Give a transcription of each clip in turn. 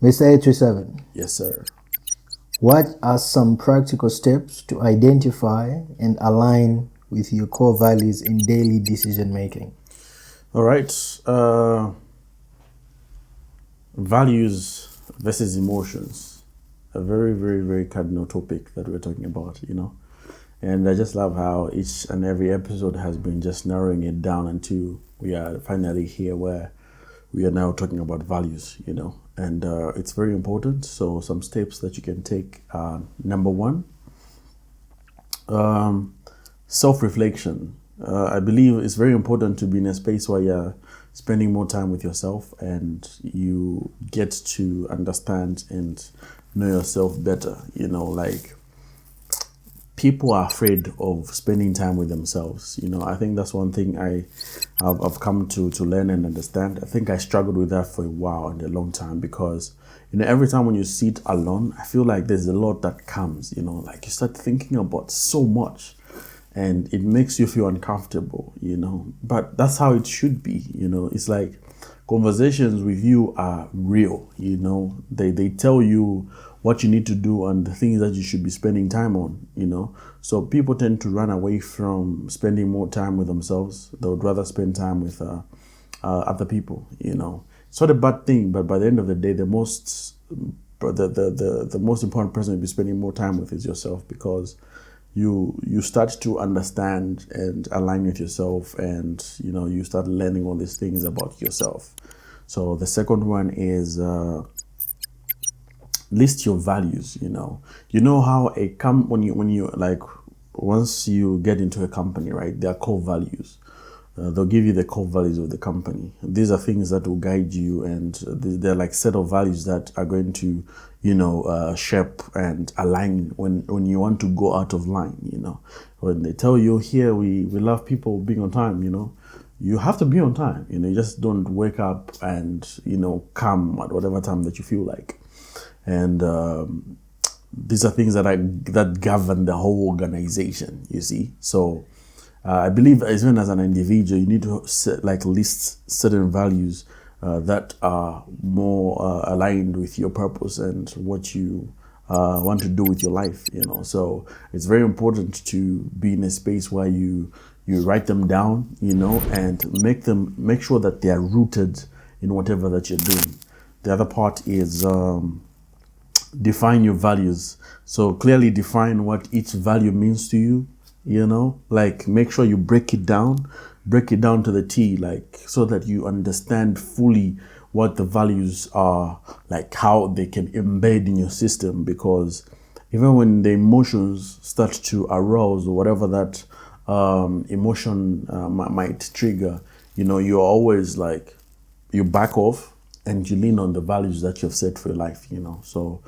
Mr. 837, Yes, sir. what are some practical steps to identify and align with your core values in daily decision making? All right. Values versus emotions. A very, very, very cardinal topic that we're talking about. And I just love how each and every episode has been just narrowing it down until we are finally here where we are now talking about values. And it's very important. So, some steps that you can take number one, self reflection. I believe it's very important to be in a space where you're spending more time with yourself and you get to understand and know yourself better. Like people are afraid of spending time with themselves. I think that's one thing I've come to learn and understand. I think I struggled with that for a while and a long time because every time when you sit alone, I feel like there's a lot that comes. Like you start thinking about so much and it makes you feel uncomfortable. But that's how it should be. It's like conversations with you are real. They tell you what you need to do and the things that you should be spending time on. So people tend to run away from spending more time with themselves. They would rather spend time with other people. It's not a bad thing, but by the end of the day, the most important person you'll be spending more time with is yourself, because you start to understand and align with yourself, and you start learning all these things about yourself. So the second one is list your values. How when you like, once you get into a company, right, there are core values. They'll give you the core values of the company. These are things that will guide you, and they're like set of values that are going to, shape and align when you want to go out of line. When they tell you here, we love people being on time. You have to be on time. You just don't wake up and come at whatever time that you feel like. And these are things that govern the whole organization. You see, so. I believe even as an individual, you need to list certain values that are more aligned with your purpose and what you want to do with your life. So it's very important to be in a space where you write them down, and make sure that they are rooted in whatever that you're doing. The other part is define your values. So clearly define what each value means to you. Like make sure you break it down to the T, like so that you understand fully what the values are, like how they can embed in your system. Because even when the emotions start to arouse or whatever that emotion might trigger, you're always like, you back off and you lean on the values that you've set for your life. So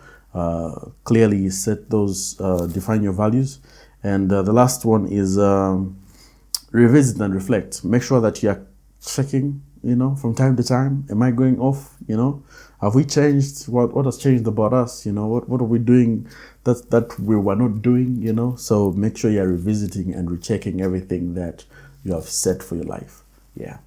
clearly set those, define your values. And the last one is revisit and reflect. Make sure that you are checking, from time to time. Am I going off? Have we changed? What has changed about us? What are we doing that we were not doing? So make sure you are revisiting and rechecking everything that you have set for your life. Yeah.